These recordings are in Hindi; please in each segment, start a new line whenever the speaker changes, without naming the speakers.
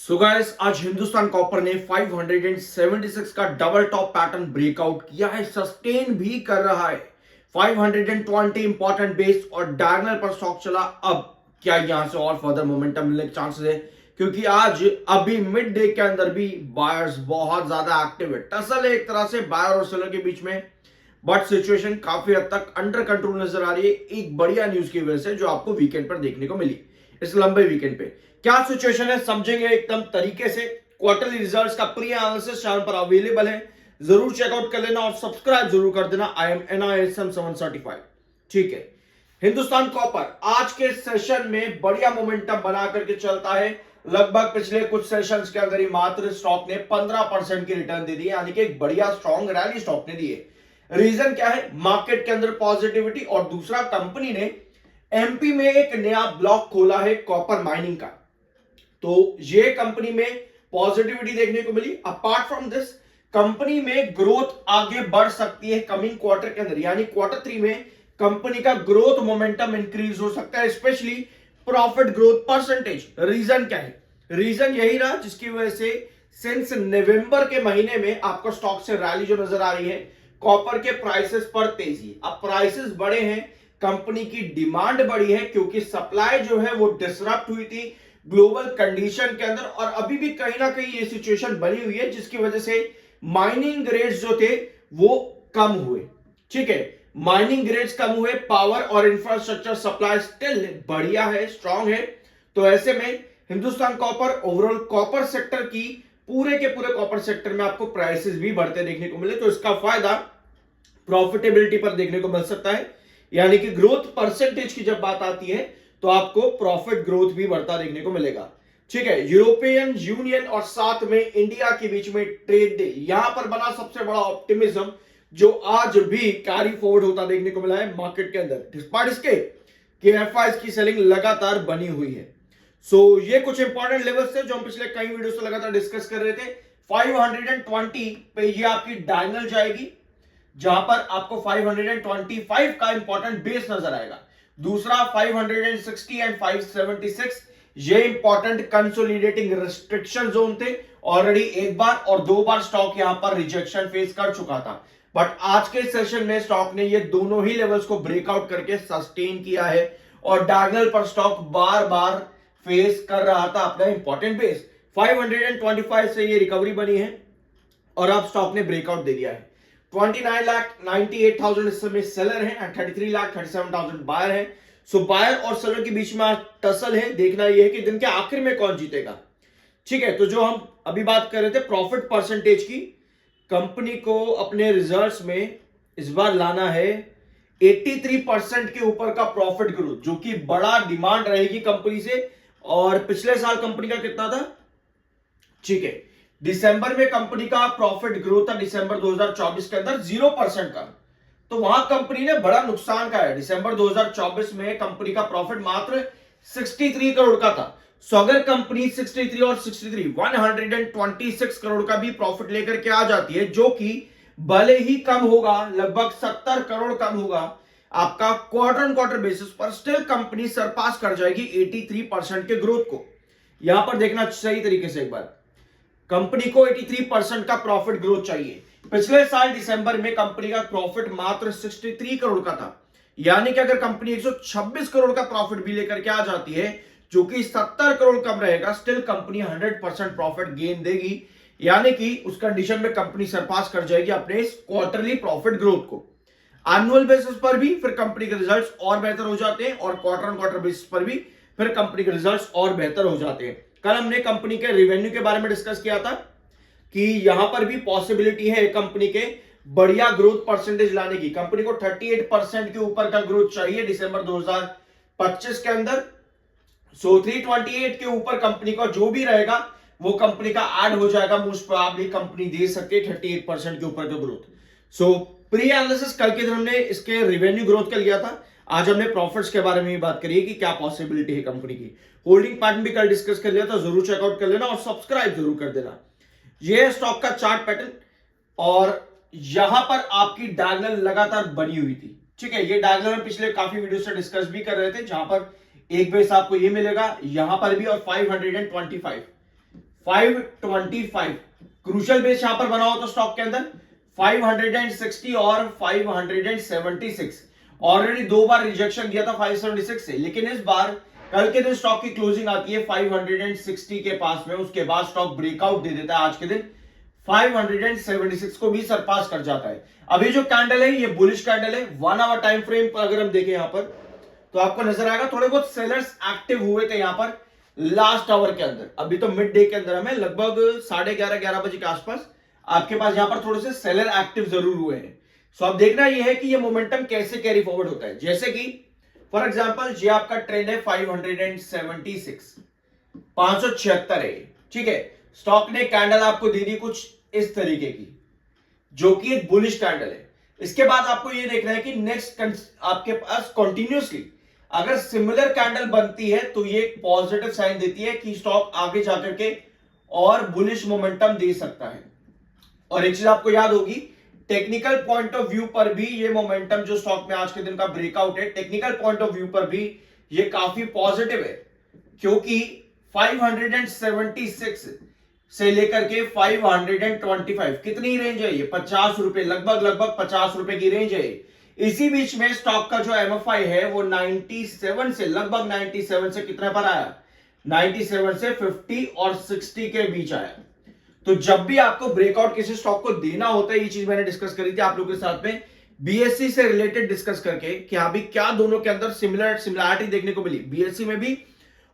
सो गाइस, आज हिंदुस्तान कॉपर ने 576 का डबल टॉप पैटर्न ब्रेकआउट किया है, सस्टेन भी कर रहा है। 520 इंपॉर्टेंट बेस और डायगोनल पर स्टॉक चला। अब क्या यहां से और फर्दर मोमेंटम मिलने के चांसेस है, क्योंकि आज अभी मिड डे के अंदर भी बायर्स बहुत ज्यादा एक्टिव है। टसल है एक तरह से बायर और सेलर के बीच में, बट सिचुएशन काफी हद तक अंडर कंट्रोल नजर आ रही है एक बढ़िया न्यूज की वजह से, जो आपको वीकेंड पर देखने को मिली। इस लंबे वीकेंड पे क्या सिचुएशन है समझेंगे एकदम तरीके से। क्वार्टरली रिजल्ट्स का प्री एनालिसिस चैनल पर अवेलेबल है, जरूर चेकआउट कर लेना और सब्सक्राइब जरूर कर देना। I am NISM 7 certified. ठीक है, हिंदुस्तान कॉपर आज के सेशन में बढ़िया मोमेंटम बना करके चलता है। लगभग पिछले कुछ सेशंस के अंदर ही मात्र स्टॉक ने 15% की रिटर्न दे दी, यानी कि एक बढ़िया स्ट्रॉन्ग रैली स्टॉक ने दी है। रीजन क्या है? मार्केट के अंदर पॉजिटिविटी, और दूसरा कंपनी ने MP में एक नया ब्लॉक खोला है कॉपर माइनिंग का, तो ये कंपनी में पॉजिटिविटी देखने को मिली। अपार्ट फ्रॉम दिस, कंपनी में ग्रोथ आगे बढ़ सकती है कमिंग क्वार्टर के अंदर, यानी Q3 में कंपनी का ग्रोथ मोमेंटम इंक्रीज हो सकता है, specially profit growth percentage. Reason क्या है? रीजन यही रहा जिसकी वजह से सिंस नवंबर के महीने में आपको स्टॉक से रैली जो नजर आ रही है, कॉपर के प्राइसेस पर तेजी। अब प्राइसेस बढ़े हैं, कंपनी की डिमांड बढ़ी है, क्योंकि सप्लाई जो है वो डिसरप्ट हुई थी ग्लोबल कंडीशन के अंदर, और अभी भी कहीं ना कहीं ये सिचुएशन बनी हुई है जिसकी वजह से माइनिंग ग्रेड्स जो थे वो कम हुए। ठीक है, माइनिंग ग्रेड्स कम हुए, पावर और इंफ्रास्ट्रक्चर सप्लाई स्टिल बढ़िया है, स्ट्रांग है। तो ऐसे में Hindustan copper overall copper sector की पूरे के पूरे कॉपर सेक्टर में आपको प्राइसेस भी बढ़ते देखने को मिले, तो इसका फायदा प्रॉफिटेबिलिटी पर देखने को मिल सकता है। यानी कि ग्रोथ परसेंटेज की जब बात आती है तो आपको प्रॉफिट ग्रोथ भी बढ़ता देखने को मिलेगा। ठीक है, यूरोपियन यूनियन और साथ में इंडिया के बीच में ट्रेड डील, यहां पर बना सबसे बड़ा ऑप्टिमिज्म, जो आज भी कैरी फॉरवर्ड होता देखने को मिला है मार्केट के अंदर, डिस्पाइट इसके कि FIs की सेलिंग लगातार बनी हुई है। सो ये कुछ इंपॉर्टेंट लेवल्स थे जो हम पिछले कई वीडियो से लगातार डिस्कस कर रहे थे। 520 पे ये आपकी डायगोनल जाएगी, जहां पर आपको 525 का इंपॉर्टेंट बेस नजर आएगा। दूसरा 560 एंड 576 ये इंपॉर्टेंट कंसोलिडेटिंग रिस्ट्रिक्शन जोन थे। ऑलरेडी एक बार और दो बार स्टॉक यहां पर रिजेक्शन फेस कर चुका था, बट आज के सेशन में स्टॉक ने ये दोनों ही लेवल्स को ब्रेकआउट करके सस्टेन किया है, और डायगोनल पर स्टॉक बार बार फेस कर रहा था अपना इंपॉर्टेंट बेस। 525 से ये रिकवरी बनी है और अब स्टॉक ने ब्रेकआउट दे दिया है। 29,98,000 इस समय सेलर है एंड 33,37,000 बायर है। सो बायर और सेलर के बीच में टसल है। देखना यह है कि दिन के आखिर में कौन जीतेगा। ठीक है, तो जो हम अभी बात कर रहे थे प्रॉफिट परसेंटेज की, कंपनी को अपने रिजल्ट्स में इस बार लाना है 83% के ऊपर का प्रॉफिट ग्रोथ, जो कि बड़ा डिमांड रहेगी कंपनी से। और पिछले साल कंपनी का कितना था? ठीक है, दिसंबर में कंपनी का प्रॉफिट ग्रोथ था दिसंबर 2024 के अंदर 0% का, तो वहां कंपनी ने बड़ा नुकसान का है। दिसंबर 2024 में कंपनी का प्रॉफिट मात्र 63 करोड़ का था। सो अगर कंपनी 63 और 63 126 करोड़ का भी प्रॉफिट लेकर के आ जाती है, जो कि भले ही कम होगा, लगभग 70 करोड़ कम होगा आपका क्वार्टर ऑन क्वार्टर बेसिस पर, स्टिल कंपनी सरपास कर जाएगी 83% के ग्रोथ को। यहां पर देखना सही तरीके से एक बार, कंपनी को 83% का प्रॉफिट ग्रोथ चाहिए। पिछले साल दिसंबर में कंपनी का प्रॉफिट मात्र 63 करोड़ का था, यानी कि अगर कंपनी 126 करोड़ का प्रॉफिट भी लेकर के आ जाती है, जो कि 70 करोड़ कम रहेगा, स्टिल कंपनी 100% प्रॉफिट गेन देगी। यानी कि उस कंडीशन में कंपनी सरपास कर जाएगी अपने इस क्वार्टरली प्रॉफिट ग्रोथ को। एनुअल बेसिस पर भी फिर कंपनी के रिजल्ट्स और बेहतर हो जाते हैं, और क्वार्टर ऑन क्वार्टर बेसिस पर भी फिर कंपनी के रिजल्ट्स और बेहतर हो जाते हैं। कल हमने कंपनी के रेवेन्यू के बारे में डिस्कस किया था कि यहां पर भी पॉसिबिलिटी है कंपनी के बढ़िया ग्रोथ परसेंटेज लाने की। कंपनी को 38% के ऊपर का ग्रोथ चाहिए दिसंबर 2025 के अंदर। सो 328 के ऊपर कंपनी का जो भी रहेगा वो कंपनी का ऐड हो जाएगा। मोस्ट प्रोबेबली कंपनी दे सकती है 38% के ऊपर का ग्रोथ। सो प्री एनालिसिस कल के दिन हमने इसके रेवेन्यू ग्रोथ का लिया था, आज हमने प्रॉफिट्स के बारे में भी बात करी है कि क्या पॉसिबिलिटी है कंपनी की। होल्डिंग पैटर्न भी कल डिस्कस कर लिया था, जरूर चेकआउट कर लेना और सब्सक्राइब जरूर कर देना। यह है स्टॉक का चार्ट पैटर्न, और यहां पर आपकी डायगोनल लगातार बनी हुई थी। ठीक है, ये डायगोनल हम पिछले काफी वीडियो से डिस्कस भी कर रहे थे, जहां पर एक बेस आपको ये मिलेगा, यहां पर भी, और 525 525 क्रूशियल बेस यहां पर बना हो तो स्टॉक के अंदर 560 और 576 ऑलरेडी दो बार रिजेक्शन दिया था 576 से, लेकिन इस बार कल के दिन स्टॉक की क्लोजिंग आती है 560 के पास में, उसके बाद स्टॉक ब्रेकआउट दे देता है आज के दिन 576 को भी सरपास कर जाता है। अभी जो कैंडल है ये बुलिश कैंडल है। 1 आवर टाइम फ्रेम पर अगर हम देखें यहां पर तो आपको नजर आएगा थोड़े बहुत सेलर्स एक्टिव हुए थे यहां पर लास्ट आवर के अंदर। अभी तो मिड डे के अंदर हमें लगभग 11:30 बजे के आसपास आपके पास यहां पर थोड़े से सेलर एक्टिव जरूर हुए हैं। सो अब देखना यह है कि ये मोमेंटम कैसे कैरी फॉरवर्ड होता है। जैसे कि फॉर एग्जांपल ये आपका ट्रेंड है 576 576 है, ठीक है। स्टॉक ने कैंडल आपको दे दी कुछ इस तरीके की जो कि एक बुलिश कैंडल है। इसके बाद आपको ये देखना है कि नेक्स्ट आपके पास कंटिन्यूअसली अगर सिमिलर कैंडल बनती है तो ये एक पॉजिटिव साइन देती है कि स्टॉक आगे जाकर के और बुलिश मोमेंटम दे सकता है। और एक चीज आपको याद होगी, टेक्निकल पॉइंट ऑफ व्यू पर भी ये मोमेंटम जो स्टॉक में आज के दिन का ब्रेकआउट है, टेक्निकल पॉइंट ऑफ व्यू पर भी ये काफी पॉजिटिव है, क्योंकि 576 से लेकर के 525 कितनी रेंज है ये 50 रुपए, लगभग 50 रुपए की रेंज है। इसी बीच में स्टॉक का जो एमएफआई है वो 97 से लगभग 97 से कितने पर आया, 97 से 50 और 60 के बीच आया। तो जब भी आपको ब्रेकआउट किसी स्टॉक को देना होता है, ये चीज मैंने डिस्कस करी थी आप लोगों के साथ में बीएससी से रिलेटेड डिस्कस करके कि अभी क्या दोनों के अंदर सिमिलरिटी देखने को मिली, बीएससी में भी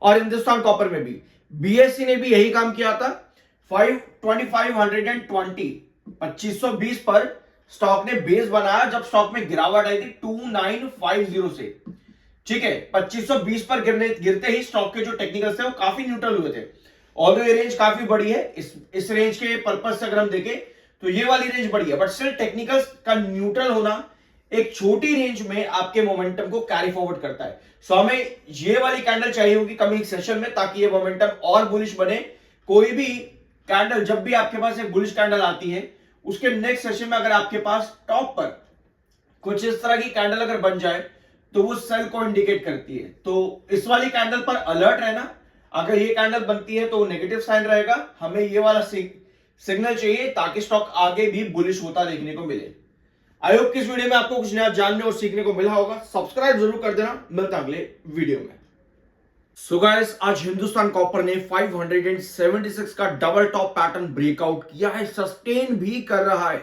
और हिंदुस्तान कॉपर में भी। बीएससी ने भी यही काम किया था 2520 पर स्टॉक ने बेस बनाया जब स्टॉक में गिरावट आई थी 2950 से, ठीक है। 2520 पर गिरते ही स्टॉक के जो टेक्निकल्स थे वो काफी न्यूट्रल हुए थे। ऑल्दो ये रेंज काफी बड़ी है, इस रेंज के पर्पस से अगर हम देखें तो ये वाली रेंज बड़ी है, बट स्टिल टेक्निकल्स का न्यूट्रल होना एक छोटी रेंज में आपके मोमेंटम को कैरी फॉरवर्ड करता है। सो हमें ये वाली कैंडल चाहिए होगी कमिंग सेशन में ताकि ये मोमेंटम और बुलिश बने। कोई भी कैंडल जब भी आपके पास एक बुलिश कैंडल आती है उसके नेक्स्ट सेशन में अगर आपके पास टॉप पर कुछ इस तरह की कैंडल अगर बन जाए तो वो सेल को इंडिकेट करती है। तो इस वाली कैंडल पर अलर्ट रहना, अगर ये कैंडल बनती है तो नेगेटिव साइन रहेगा, हमें ये वाला सिग्नल चाहिए ताकि स्टॉक आगे भी बुलिश होता देखने को मिले। आई होप कि इस वीडियो में आपको कुछ नया जानने और सीखने को मिला होगा। सब्सक्राइब जरूर कर देना, मिलता अगले वीडियो में। सो गाइस, आज हिंदुस्तान कॉपर ने 576 का डबल टॉप पैटर्न ब्रेकआउट किया है, सस्टेन भी कर रहा है।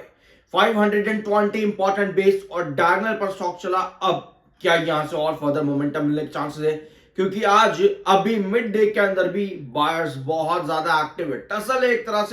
520 इंपॉर्टेंट बेस और डायगोनल पर स्टॉक चला। अब क्या यहां से और फर्दर मोमेंटम मिलने के चांसेस है, क्योंकि आज अभी मिड डे के अंदर भी बायर्स बहुत ज्यादा एक्टिव है। टसल है एक तरह से